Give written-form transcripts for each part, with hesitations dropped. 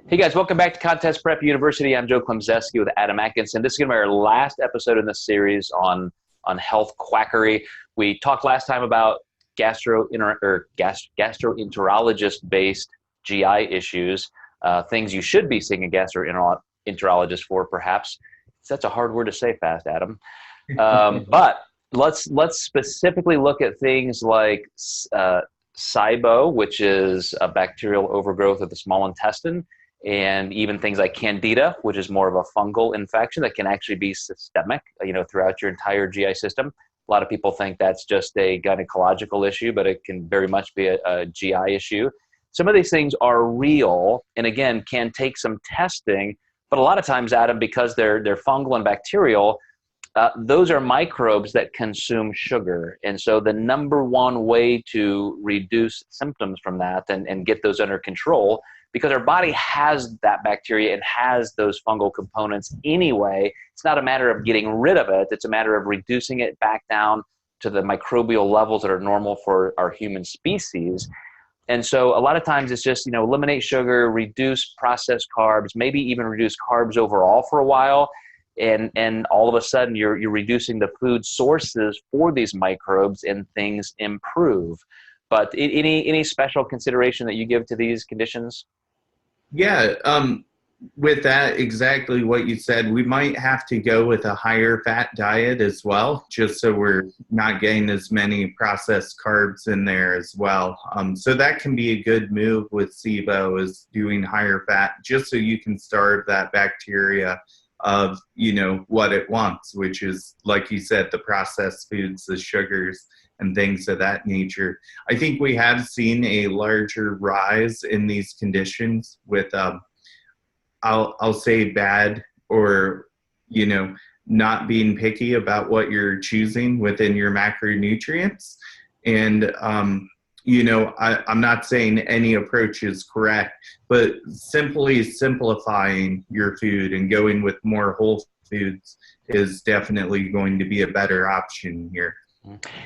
Hey guys, welcome back to Contest Prep University. I'm Joe Klemczewski with Adam Atkinson. This is going to be our last episode in this series on health quackery. We talked last time about gastroenterologist-based GI issues, things you should be seeing a gastroenterologist for, perhaps. That's a hard word to say fast, Adam. But let's specifically look at things like Sibo, which is a bacterial overgrowth of the small intestine, and even things like Candida, which is more of a fungal infection that can actually be systemic, throughout your entire GI system. A lot of people think that's just a gynecological issue, but it can very much be a GI issue. Some of these things are real, and again, can take some testing, but a lot of times, Adam, because they're fungal and bacterial, those are microbes that consume sugar. And so the number one way to reduce symptoms from that and get those under control, because our body has that bacteria and has those fungal components anyway, it's not a matter of getting rid of it, it's a matter of reducing it back down to the microbial levels that are normal for our human species. And so a lot of times it's just, eliminate sugar, reduce processed carbs, maybe even reduce carbs overall for a while. And all of a sudden you're reducing the food sources for these microbes and things improve. But any special consideration that you give to these conditions? Yeah, with that, exactly what you said, we might have to go with a higher fat diet as well, just so we're not getting as many processed carbs in there as well. So that can be a good move with SIBO, is doing higher fat, just so you can starve that bacteria of, what it wants, which is, like you said, the processed foods, the sugars, and things of that nature. I think we have seen a larger rise in these conditions with, I'll say bad, or, not being picky about what you're choosing within your macronutrients. And, I'm not saying any approach is correct, but simply simplifying your food and going with more whole foods is definitely going to be a better option here.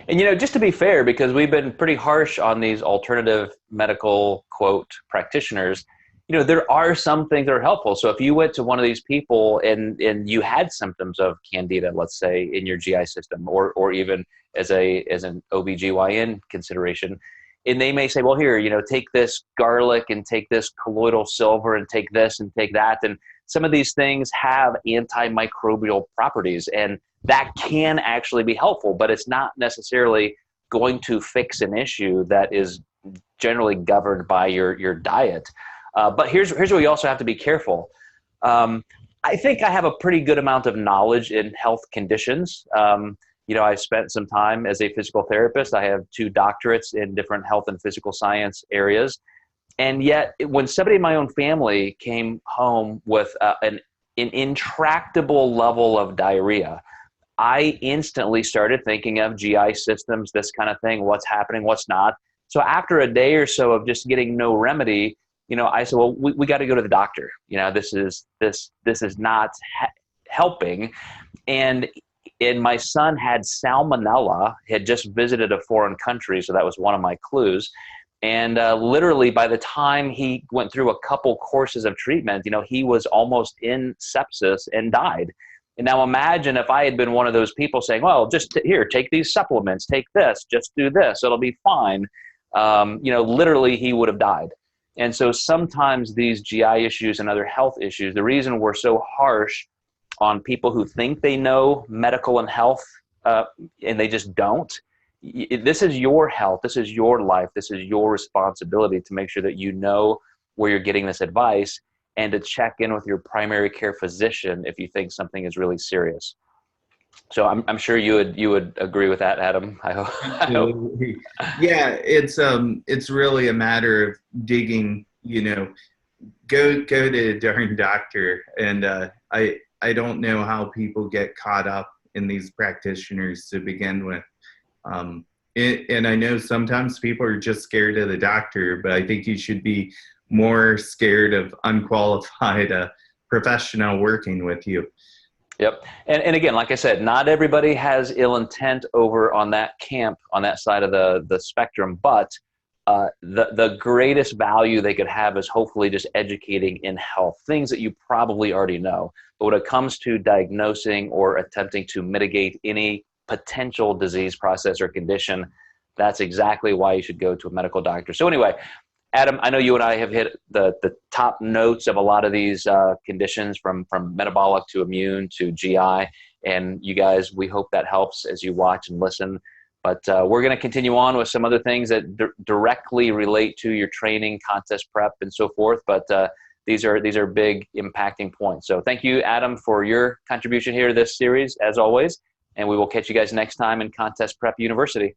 And, just to be fair, because we've been pretty harsh on these alternative medical, quote, practitioners, there are some things that are helpful. So if you went to one of these people and you had symptoms of Candida, let's say, in your GI system, or even as an OBGYN consideration, and they may say, well, here, take this garlic and take this colloidal silver and take this and take that. And some of these things have antimicrobial properties, and that can actually be helpful, but it's not necessarily going to fix an issue that is generally governed by your diet. But here's where you also have to be careful. I think I have a pretty good amount of knowledge in health conditions. I've spent some time as a physical therapist. I have 2 doctorates in different health and physical science areas. And yet when somebody in my own family came home with an intractable level of diarrhea, I instantly started thinking of GI systems, this kind of thing, what's happening, what's not. So after a day or so of just getting no remedy, I said, well, we got to go to the doctor. This is not helping. And my son had salmonella, had just visited a foreign country, so that was one of my clues. And literally by the time he went through a couple courses of treatment, he was almost in sepsis and died. And now imagine if I had been one of those people saying, well, just here, take these supplements, take this, just do this, it'll be fine. Literally he would have died. And so sometimes these GI issues and other health issues, the reason we're so harsh on people who think they know medical and health and they just don't, this is your health, this is your life, this is your responsibility to make sure that you know where you're getting this advice, and to check in with your primary care physician if you think something is really serious. So I'm sure you would agree with that, Adam. I hope. Absolutely. Yeah, it's really a matter of digging. Go to a darn doctor. And I don't know how people get caught up in these practitioners to begin with. And I know sometimes people are just scared of the doctor, but I think you should be more scared of unqualified professional working with you. Yep. And again, like I said, not everybody has ill intent over on that camp, on that side of the spectrum, but the greatest value they could have is hopefully just educating in health, things that you probably already know. But when it comes to diagnosing or attempting to mitigate any potential disease process or condition, that's exactly why you should go to a medical doctor. So anyway, Adam, I know you and I have hit the top notes of a lot of these conditions, from metabolic to immune to GI. And you guys, we hope that helps as you watch and listen. But we're going to continue on with some other things that directly relate to your training, contest prep, and so forth. But these are big impacting points. So thank you, Adam, for your contribution here to this series, as always. And we will catch you guys next time in Contest Prep University.